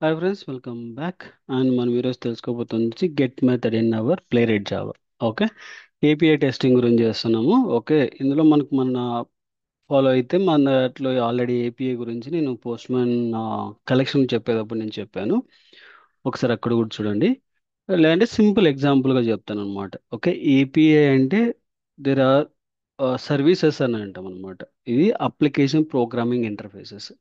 Hi friends, welcome back. And మనం ఈరోజు తెలుసుకోబోతుంది get method in our playwright Java. Okay, API testing గురించి చేస్తున్నాము. ఓకే, ఇందులో మనకు ఫాలో అయితే మన దాంట్లో ఆల్రెడీ ఏపీఐ గురించి నేను పోస్ట్ మ్యాన్ కలెక్షన్ చెప్పేటప్పుడు నేను చెప్పాను. ఒకసారి అక్కడ కూడా చూడండి. లేదంటే సింపుల్ ఎగ్జాంపుల్గా చెప్తాను అనమాట. ఓకే, ఏపీఐ అంటే దేర్ ఆర్ సర్వీసెస్ అని అంటాం అనమాట. ఇది అప్లికేషన్ ప్రోగ్రామింగ్ ఇంటర్ఫేసెస్.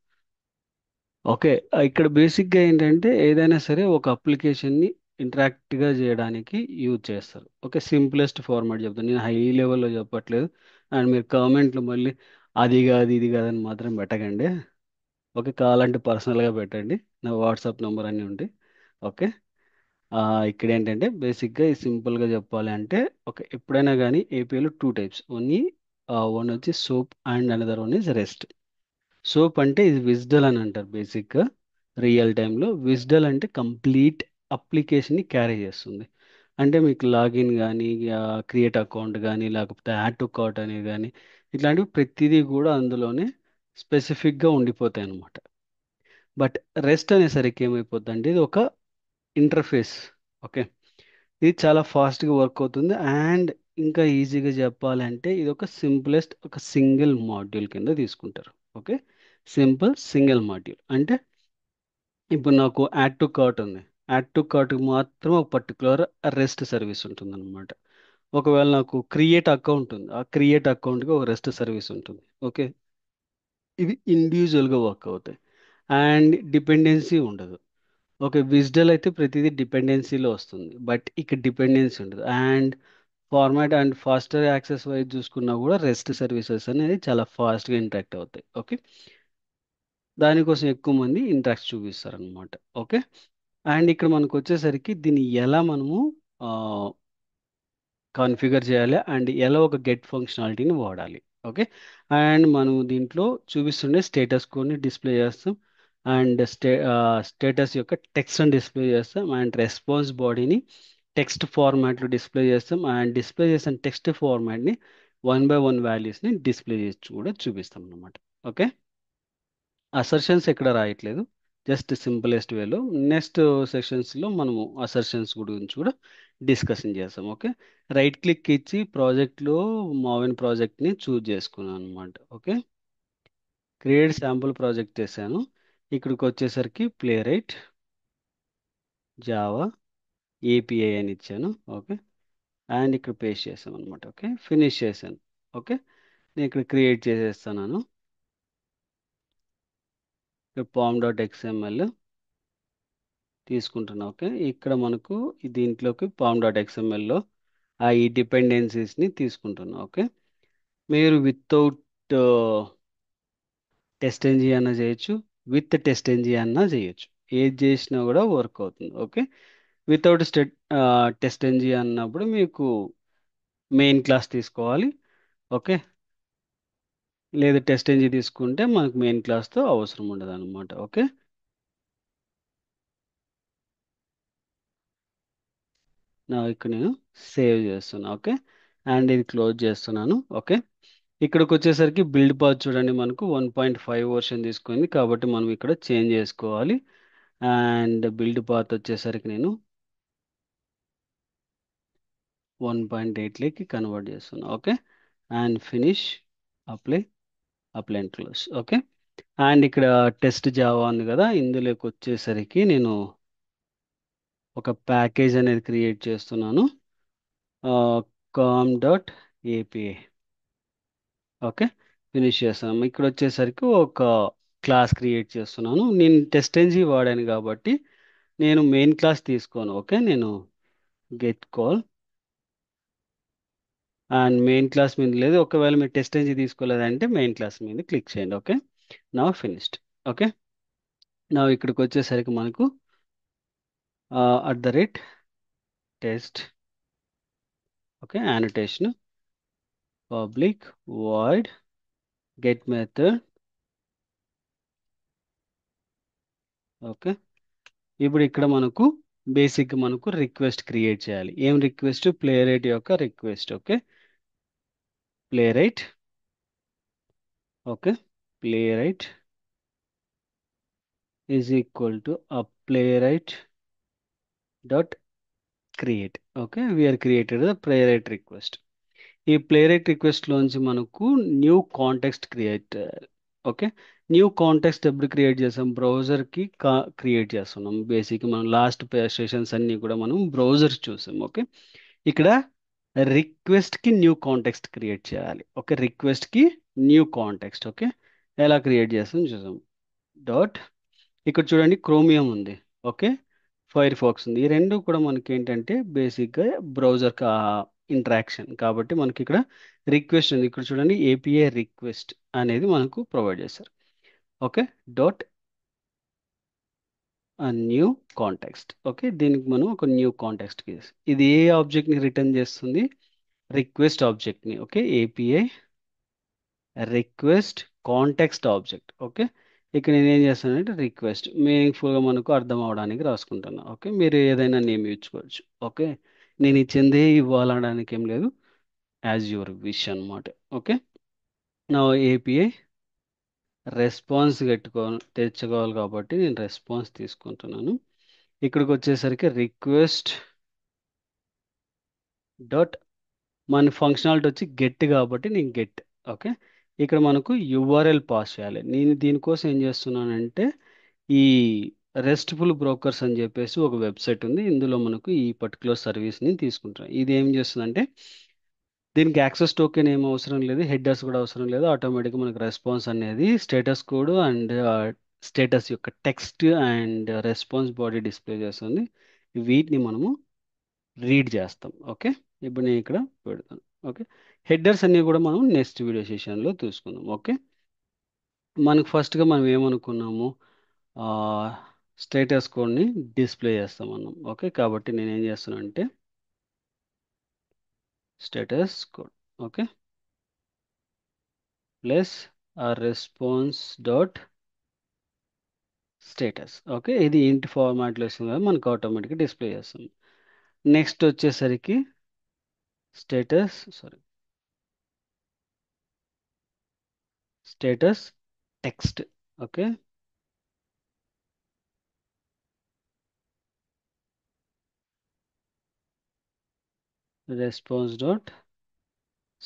ఓకే, ఇక్కడ బేసిక్గా ఏంటంటే ఏదైనా సరే ఒక అప్లికేషన్ని ఇంటరాక్ట్గా చేయడానికి యూజ్ చేస్తారు. ఓకే, సింప్లెస్ట్ ఫార్మాట్ చెప్తాను, నేను హై లెవెల్లో చెప్పట్లేదు. అండ్ మీరు కామెంట్లు మళ్ళీ అది కాదు ఇది కాదని మాత్రం పెట్టకండి. ఓకే, కావాలంటే పర్సనల్గా పెట్టండి, నా వాట్సాప్ నెంబర్ అన్నీ ఉంటాయి. ఓకే, ఇక్కడ ఏంటంటే బేసిక్గా ఈ సింపుల్గా చెప్పాలి అంటే, ఓకే, ఎప్పుడైనా కానీ ఏపీఐలో టూ టైప్స్. వన్ వచ్చి soap and another one is rest. Soap అంటే ఇది విజ్డల్ అని అంటారు బేసిక్గా. రియల్ టైంలో విజ్డల్ అంటే కంప్లీట్ అప్లికేషన్ని క్యారీ చేస్తుంది. అంటే మీకు లాగిన్ కానీ, క్రియేట్ అకౌంట్ కానీ, లేకపోతే యాడ్ టు కార్ట్ అనేది కానీ, ఇట్లాంటివి ప్రతిదీ కూడా అందులోనే స్పెసిఫిక్గా ఉండిపోతాయి అన్నమాట. బట్ రెస్ట్ అనేసరికి ఏమైపోతుంది అంటే ఇది ఒక ఇంటర్ఫేస్. ఓకే, ఇది చాలా ఫాస్ట్గా వర్క్ అవుతుంది. అండ్ ఇంకా ఈజీగా చెప్పాలంటే ఇది ఒక సింపులెస్ట్ ఒక సింగిల్ మాడ్యూల్ కింద తీసుకుంటారు. ఓకే, సింపుల్ సింగిల్ మాడ్యూల్ అంటే ఇప్పుడు నాకు యాడ్ టు కార్ట్ ఉంది. యాడ్ టు కార్ట్ మాత్రం ఒక పర్టికులర్ రెస్ట్ సర్వీస్ ఉంటుంది అనమాట. ఒకవేళ నాకు క్రియేట్ అకౌంట్ ఉంది, ఆ క్రియేట్ అకౌంట్కి ఒక రెస్ట్ సర్వీస్ ఉంటుంది. ఓకే, ఇవి ఇండివిజువల్గా వర్క్ అవుతాయి అండ్ డిపెండెన్సీ ఉండదు. ఓకే, విజ్డల్ అయితే ప్రతిదీ డిపెండెన్సీలో వస్తుంది, బట్ ఇక్కడ డిపెండెన్సీ ఉండదు. And format and faster access wise చూసుకున్నా కూడా రెస్ట్ సర్వీసెస్ అనేది చాలా ఫాస్ట్గా ఇంటరాక్ట్ అవుతాయి. ఓకే, దానికోసం ఎక్కువ మంది ఇంట్రెస్ట్ చూపిస్తారనమాట. ఓకే, అండ్ ఇక్కడ మనకు వచ్చేసరికి దీన్ని ఎలా మనము కాన్ఫిగర్ చేయాలి అండ్ ఎలా ఒక గెట్ ఫంక్షనాలిటీని వాడాలి. ఓకే, అండ్ మనం దీంట్లో చూపిస్తుండే స్టేటస్ కోడ్ని డిస్ప్లే చేస్తాం. అండ్ స్టేటస్ యొక్క టెక్స్ట్ అని డిస్ప్లే చేస్తాం. అండ్ రెస్పాన్స్ బాడీని టెక్స్ట్ ఫార్మాట్లో డిస్ప్లే చేస్తాం. అండ్ డిస్ప్లే చేసిన టెక్స్ట్ ఫార్మాట్ని వన్ బై వన్ వాల్యూస్ని డిస్ప్లే చేసి కూడా చూపిస్తాం అన్నమాట. ఓకే, అసర్షన్స్ ఎక్కడ రాయట్లేదు, జస్ట్ సింపులెస్ట్ వేలో. నెక్స్ట్ సెషన్స్లో మనము అసర్షన్స్ గురించి కూడా డిస్కషన్ చేస్తాం. ఓకే, రైట్ క్లిక్ ఇచ్చి ప్రాజెక్ట్లో మావిన్ ప్రాజెక్ట్ని చూజ్ చేసుకున్నాను అనమాట. ఓకే, క్రియేట్ శాంపుల్ ప్రాజెక్ట్ చేశాను. ఇక్కడికి వచ్చేసరికి ప్లే రైట్ జావా ఏపీఐ అని ఇచ్చాను. ఓకే, అండ్ ఇక్కడ పేస్ట్ చేసాను అనమాట. ఓకే, ఫినిష్ చేశాను. ఓకే, నేను ఇక్కడ క్రియేట్ చేసేస్తున్నాను. ఇక్కడ pom.xml తీసుకుంటున్నా. ఓకే, ఇక్కడ మనకు దీంట్లోకి pom.xmlలో ఈ డిపెండెన్సీస్ని తీసుకుంటున్నా. ఓకే, మీరు వితౌట్ టెస్ట్ ఎన్జీ అన్నా చేయొచ్చు, విత్ టెస్ట్ ఎన్జీ అన్నా చేయొచ్చు. ఏది చేసినా కూడా వర్క్ అవుతుంది. ఓకే, వితౌట్ టెస్ట్ ఎన్జీ అన్నప్పుడు మీకు మెయిన్ క్లాస్ తీసుకోవాలి. ఓకే, లేదు టెస్ట్ ఎన్జీ తీసుకుంటే మనకు మెయిన్ క్లాస్తో అవసరం ఉండదు అనమాట. ఓకే, ఇక్కడ నేను సేవ్ చేస్తున్నా. ఓకే, అండ్ ఇది క్లోజ్ చేస్తున్నాను. ఓకే, ఇక్కడికి వచ్చేసరికి బిల్డ్ పాత్ చూడండి, మనకు 1.5 వర్షన్ తీసుకుంది కాబట్టి మనం ఇక్కడ చేంజ్ చేసుకోవాలి. అండ్ బిల్డ్ పాత్ వచ్చేసరికి నేను 1.8లోకి కన్వర్ట్ చేస్తున్నా. Okay, and finish, apply, apply and close. Okay, and ఇక్కడ టెస్ట్ జావా ఉంది కదా, ఇందులోకి వచ్చేసరికి నేను ఒక ప్యాకేజ్ అనేది క్రియేట్ చేస్తున్నాను, com.api. ఓకే, ఫినిష్ చేస్తాను. ఇక్కడ వచ్చేసరికి ఒక క్లాస్ క్రియేట్ చేస్తున్నాను. నేను టెస్ట్ ఎన్జీ వాడాను కాబట్టి నేను మెయిన్ క్లాస్ తీసుకోను. ఓకే, నేను get call and main class మీద లేదు. ఒకవేళ మీరు టెస్ట్ ఎన్జీ తీసుకోలేదంటే మెయిన్ క్లాస్ మీద క్లిక్ చేయండి. ఓకే, నా ఫినిష్డ్. ఓకే, నా ఇక్కడికి వచ్చేసరికి మనకు @test. Okay, యానిటేషన్ public void get method. Okay, ఇప్పుడు ఇక్కడ మనకు బేసిక్ మనకు రిక్వెస్ట్ క్రియేట్ చేయాలి. ఏం రిక్వెస్ట్? ప్లే రేట్ యొక్క request. Okay, play right. Okay, play right is equal to a playwright dot create. Okay, we are created the playwright request. ఈ playwright request లోంచి మనకు న్యూ కాంటెక్స్ట్ క్రియేట్ చేయాలి. Okay, new context ఎప్పుడు create చేసాం? Browser కి create చేస్తున్నాం. Basic మనం last sessions అన్ని కూడా మనం బ్రౌజర్ చూసాం. ఓకే, ఇక్కడ రిక్వెస్ట్ కి న్యూ కాంటెక్స్ట్ క్రియేట్ చేయాలి. ఓకే, రిక్వెస్ట్ కి న్యూ కాంటెక్స్ట్. ఓకే, ఎలా క్రియేట్ చేస్తాం చూసాం. డాట్, ఇక్కడ చూడండి క్రోమియం ఉంది. ఓకే, ఫైర్ ఫాక్స్ ఉంది. ఈ రెండు కూడా మనకి ఏంటంటే బేసిక్గా బ్రౌజర్ ఇంటరాక్షన్ కాబట్టి మనకి ఇక్కడ రిక్వెస్ట్ ఉంది. ఇక్కడ చూడండి ఏపీఐ రిక్వెస్ట్ అనేది మనకు ప్రొవైడ్ చేశారు. Okay, dot new context. Okay, దీనికి మనం ఒక న్యూ కాంటెక్స్ట్ ఇది ఏ ఆబ్జెక్ట్ని రిటర్న్ చేస్తుంది? రిక్వెస్ట్ ఆబ్జెక్ట్ని. Okay, API request context object. Okay, ఇక్కడ నేను ఏం చేస్తానంటే రిక్వెస్ట్ మీనింగ్ఫుల్గా మనకు అర్థం అవడానికి రాసుకుంటున్నా. ఓకే, మీరు ఏదైనా నేమ్ ఇచ్చుకోవచ్చు. ఓకే, నేను ఇచ్చిందే ఇవ్వాలనడానికి ఏం లేదు, యాజ్ యువర్ విష్ అనమాట. ఓకే, నా ఏపీఐ రెస్పాన్స్ తెచ్చుకోవాలి కాబట్టి నేను రెస్పాన్స్ తీసుకుంటున్నాను. ఇక్కడికి వచ్చేసరికి రిక్వెస్ట్ డాట్, మన ఫంక్షనాలిటీ వచ్చి గెట్ కాబట్టి నేను గెట్. ఓకే, ఇక్కడ మనకు యుఆర్ఎల్ పాస్ చేయాలి. నేను దీనికోసం ఏం చేస్తున్నానంటే ఈ రెస్ట్ఫుల్ బ్రోకర్స్ అని చెప్పేసి ఒక వెబ్సైట్ ఉంది. ఇందులో మనకు ఈ పర్టికులర్ సర్వీస్ని తీసుకుంటాం. ఇది ఏం చేస్తుందంటే దీనికి యాక్సెస్ టోకెన్ ఏం అవసరం లేదు, హెడర్స్ కూడా అవసరం లేదు. ఆటోమేటిక్గా మనకు రెస్పాన్స్ అనేది స్టేటస్ కోడ్ అండ్ స్టేటస్ యొక్క text and response body display చేస్తుంది. వీటిని మనము రీడ్ చేస్తాం. ఓకే, ఇప్పుడు నేను ఇక్కడ పెడతాను. ఓకే, హెడర్స్ అన్ని కూడా మనం నెక్స్ట్ వీడియో సెషన్లో చూసుకుందాం. ఓకే, మనకు ఫస్ట్గా మనం ఏమనుకున్నాము, స్టేటస్ కోడ్ని డిస్ప్లే చేస్తాం మనం. ఓకే, కాబట్టి నేను ఏం చేస్తున్నాను అంటే స్టేటస్ కోడ్. ఓకే, ప్లస్ ఆ రెస్పాన్స్ డాట్ స్టేటస్. ఓకే, ఇది ఇంటి ఫార్మాట్లో వస్తుంది కదా, మనకు ఆటోమేటిక్గా డిస్ప్లే చేస్తుంది. నెక్స్ట్ వచ్చేసరికి status text. Okay, response dot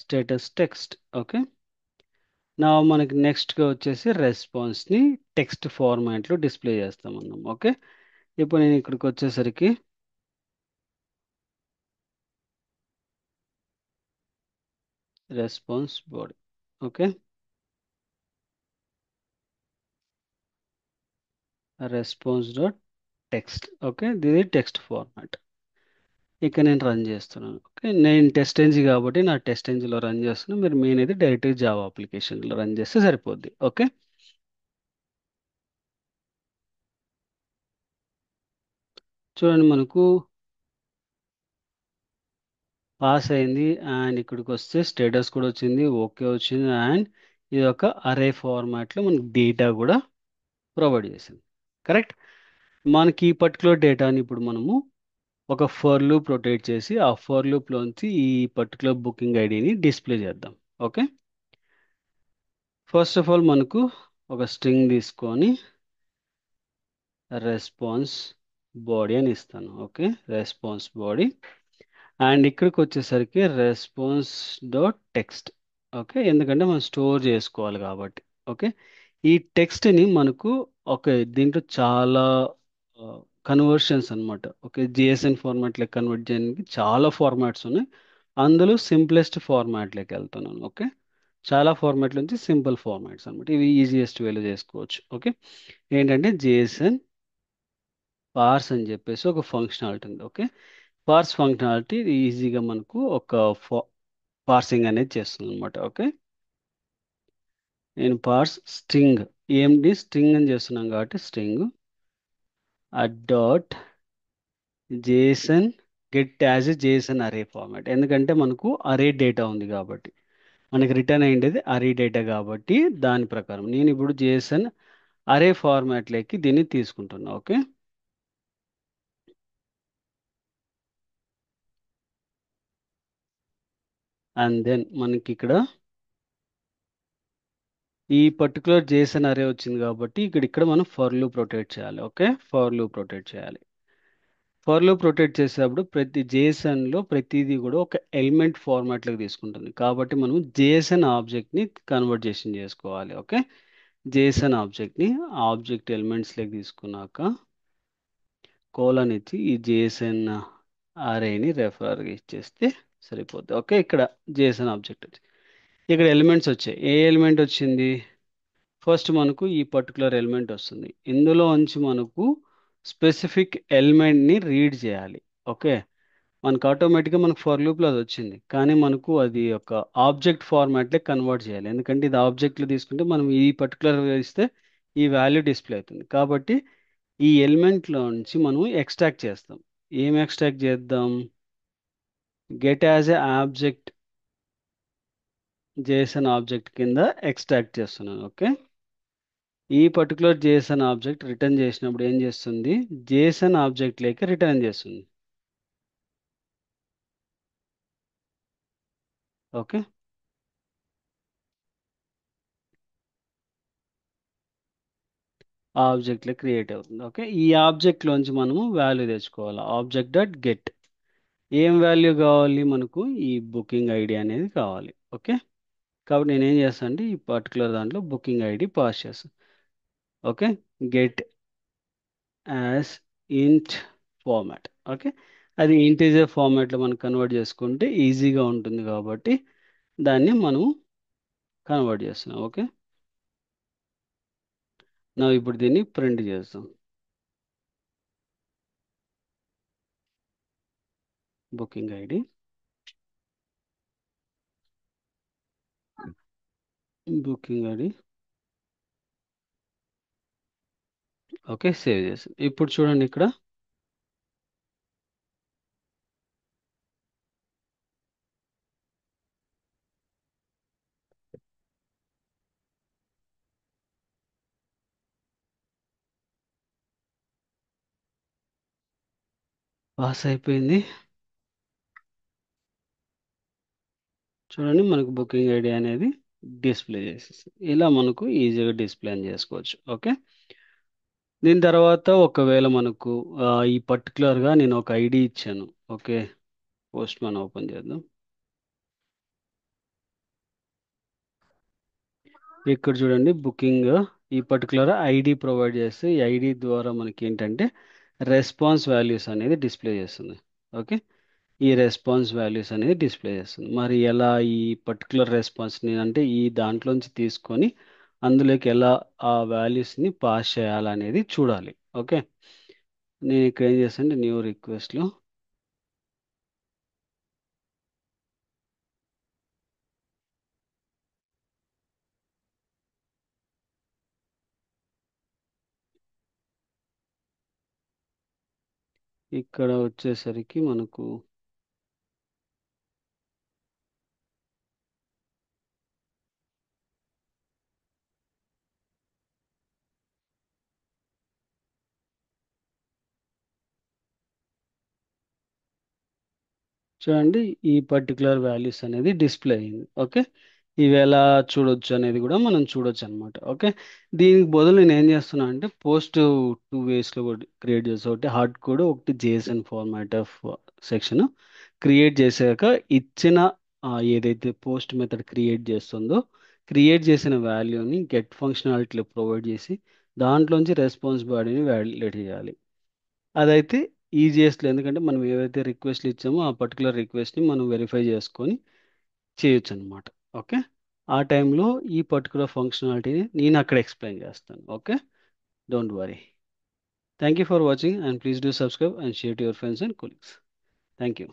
status text. Okay, నా మనకి నెక్స్ట్గా వచ్చేసి రెస్పాన్స్ని టెక్స్ట్ ఫార్మాట్లో డిస్ప్లే చేస్తాం అన్నాం. ఓకే, ఇప్పుడు నేను ఇక్కడికి వచ్చేసరికి response body. Okay, response dot text. Okay, ఇది టెక్స్ట్ ఫార్మాట్. ఇక నేను రన్ చేస్తున్నాను. ఓకే, నేను టెస్ట్ ఎంజీ కాబట్టి నా టెస్ట్ ఎంజీలో రన్ చేస్తున్నాను. మీరు మెయిన్ అయితే డైరెక్ట్గా జావా అప్లికేషన్లో రన్ చేస్తే సరిపోద్ది. ఓకే, చూడండి మనకు పాస్ అయింది అండ్ ఇక్కడికి వస్తే స్టేటస్ కూడా వచ్చింది, ఓకే వచ్చింది అండ్ ఇది ఒక అరే ఫార్మాట్లో మనకి డేటా కూడా ప్రొవైడ్ చేసింది. కరెక్ట్, మనకి ఈ పర్టికులర్ డేటాని ఇప్పుడు మనము ఒక ఫర్ లూప్ రొటేట్ చేసి ఆ ఫర్ లూప్లోంచి ఈ పర్టికులర్ బుకింగ్ ఐడిని డిస్ప్లే చేద్దాం. ఓకే, ఫస్ట్ ఆఫ్ ఆల్ మనకు ఒక స్ట్రింగ్ తీసుకొని రెస్పాన్స్ బాడీ అని ఇస్తాను. ఓకే, రెస్పాన్స్ బాడీ అండ్ ఇక్కడికి వచ్చేసరికి రెస్పాన్స్ డాట్ టెక్స్ట్. ఓకే, ఎందుకంటే మనం స్టోర్ చేసుకోవాలి కాబట్టి. ఓకే, ఈ టెక్స్ట్ని మనకు ఓకే దీంట్లో చాలా కన్వర్షన్స్ అన్నమాట. ఓకే, జిఎస్ఎన్ ఫార్మాట్లోకి కన్వర్ట్ చేయడానికి చాలా ఫార్మాట్స్ ఉన్నాయి. అందులో సింప్లెస్ట్ ఫార్మాట్లోకి వెళ్తున్నాను. ఓకే, చాలా ఫార్మాట్ల నుంచి సింపుల్ ఫార్మాట్స్ అనమాట. ఇవి ఈజియెస్ట్ వేలో చేసుకోవచ్చు. ఓకే, ఏంటంటే జేసన్ పార్స్ అని చెప్పేసి ఒక ఫంక్షనాలిటీ ఉంది. ఓకే, పార్స్ ఫంక్షనాలిటీ ఈజీగా మనకు ఒక పార్సింగ్ అనేది చేస్తుంది అనమాట. ఓకే, నేను పార్స్ స్ట్రింగ్ ఏంటి స్ట్రింగ్ అని చేస్తున్నాం కాబట్టి string dot Jason get as a Jason అరే ఫార్మాట్. ఎందుకంటే మనకు అరే డేటా ఉంది కాబట్టి, మనకి రిటర్న్ అయ్యేది అరే డేటా కాబట్టి దాని ప్రకారం నేను ఇప్పుడు జేసన్ అరే ఫార్మాట్లోకి దీన్ని తీసుకుంటున్నా. ఓకే, అండ్ దెన్ మనకి ఇక్కడ ఈ పర్టికులర్ జేసన్ అరే వచ్చింది కాబట్టి ఇక్కడ మనం ఫర్ లూప్ రొటేట్ చేయాలి. ఓకే, ఫర్ లూప్ రొటేట్ చేయాలి. ఫర్ లూప్ రొటేట్ చేసేటప్పుడు ప్రతి JSON లో ప్రతిదీ కూడా ఒక ఎలిమెంట్ ఫార్మాట్లోకి తీసుకుంటుంది. కాబట్టి మనం JSON ఆబ్జెక్ట్ని కన్వర్జేషన్ చేసుకోవాలి. ఓకే, JSON ఆబ్జెక్ట్ని ఆబ్జెక్ట్ ఎలిమెంట్స్లోకి తీసుకున్నాక కోలన్ ఇచ్చి ఈ JSON అరేని రెఫర్గా ఇచ్చేస్తే సరిపోద్ది. ఓకే, ఇక్కడ JSON ఆబ్జెక్ట్ వచ్చి ఇక్కడ ఎలిమెంట్స్ వచ్చాయి. ఏ ఎలిమెంట్ వచ్చింది? ఫస్ట్ మనకు ఈ పర్టికులర్ ఎలిమెంట్ వస్తుంది. ఇందులో నుంచి మనకు స్పెసిఫిక్ ఎలిమెంట్ని రీడ్ చేయాలి. ఓకే, మనకు ఆటోమేటిక్గా మనకు ఫర్ లూప్లో అది వచ్చింది, కానీ మనకు అది ఒక ఆబ్జెక్ట్ ఫార్మాట్లో కన్వర్ట్ చేయాలి. ఎందుకంటే ఇది ఆబ్జెక్ట్లో తీసుకుంటే మనం ఈ పర్టికులర్ ఇస్తే ఈ వాల్యూ డిస్ప్లే అవుతుంది. కాబట్టి ఈ ఎలిమెంట్లో నుంచి మనం ఎక్స్ట్రాక్ట్ చేస్తాం. ఏం ఎక్స్ట్రాక్ట్ చేద్దాం? Get as a object JSON object కింద ఎక్స్ట్రాక్ట్ చేస్తున్నాను. ఓకే, ఈ పర్టికులర్ JSON ఆబ్జెక్ట్ రిటర్న్ చేసినప్పుడు ఏం చేస్తుంది? JSON ఆబ్జెక్ట్ లేక రిటర్న్ చేస్తుంది. ఓకే, ఆబ్జెక్ట్లో క్రియేట్ అవుతుంది. ఓకే, ఈ ఆబ్జెక్ట్లోంచి మనము వాల్యూ తెచ్చుకోవాలి. ఆబ్జెక్ట్ డాట్ గెట్ ఏం వాల్యూ కావాలి? మనకు ఈ బుకింగ్ ఐడి అనేది కావాలి. ఓకే, కాబట్టి నేను ఏం చేస్తాను అంటే ఈ పర్టికులర్ దాంట్లో బుకింగ్ ఐడి పాస్ చేస్తాను. ఓకే, గెట్ యాజ్ ఇంట్ ఫార్మాట్. ఓకే, అది ఇంటీజర్ ఫార్మాట్లో మనం కన్వర్ట్ చేసుకుంటే ఈజీగా ఉంటుంది కాబట్టి దాన్ని మనం కన్వర్ట్ చేస్తున్నాం. ఓకే, నా ఇప్పుడు దీన్ని ప్రింట్ చేస్తాం. Booking ID booking ID okay, save చేస్తాం. ఇప్పుడు చూడండి ఇక్కడ పాస్ అయిపోయింది. చూడండి మనకు బుకింగ్ ఐడి అనేది డిస్ప్లే చేసేస్తుంది. ఇలా మనకు ఈజీగా డిస్ప్లే అని చేసుకోవచ్చు. ఓకే, దీని తర్వాత ఒకవేళ మనకు ఈ పర్టికులర్గా నేను ఒక ఐడి ఇచ్చాను. ఓకే, పోస్ట్ మ్యాన్ ఓపెన్ చేద్దాం. ఇక్కడ చూడండి బుకింగ్ ఈ పర్టికులర్ ఐడి ప్రొవైడ్ చేస్తే ఈ ఐడి ద్వారా మనకి ఏంటంటే రెస్పాన్స్ వాల్యూస్ అనేది డిస్ప్లే చేస్తుంది. ఓకే, ఈ రెస్పాన్స్ వాల్యూస్ అనేది డిస్ప్లే చేస్తుంది. మరి ఎలా ఈ పర్టికులర్ రెస్పాన్స్ని అంటే ఈ దాంట్లోంచి తీసుకొని అందులోకి ఎలా ఆ వాల్యూస్ని పాస్ చేయాలనేది చూడాలి. ఓకే, నేను ఇక్కడ ఏం చేస్తాను, న్యూ రిక్వెస్ట్లో ఇక్కడ వచ్చేసరికి మనకు చూడండి ఈ పర్టికులర్ వాల్యూస్ అనేది డిస్ప్లే అయింది. ఓకే, ఇవి ఎలా చూడొచ్చు అనేది కూడా మనం చూడొచ్చు అనమాట. ఓకే, దీనికి బదులు నేను ఏం చేస్తున్నా అంటే పోస్ట్ టూ వేస్లో క్రియేట్ చేస్తా. ఒకటి హార్డ్ కోడ్, ఒకటి JSON format of section create చేశాక ఇచ్చిన ఏదైతే పోస్ట్ మెథడ్ క్రియేట్ చేస్తుందో క్రియేట్ చేసిన వాల్యూని గెట్ ఫంక్షనాలిటీలో ప్రొవైడ్ చేసి దాంట్లోంచి రెస్పాన్స్ బాడీని వాల్యుయేట్ చేయాలి. అదైతే ఈజీయెస్ట్లో, ఎందుకంటే మనం ఏవైతే రిక్వెస్ట్లు ఇచ్చామో ఆ పర్టికులర్ రిక్వెస్ట్ని మనం వెరిఫై చేసుకొని చేయొచ్చు అనమాట. ఓకే, ఆ టైంలో ఈ పర్టికులర్ ఫంక్షనాలిటీని నేను అక్కడ ఎక్స్ప్లెయిన్ చేస్తాను. Okay, don't worry. Thank you for watching and please do subscribe and share to your friends and colleagues. Thank you.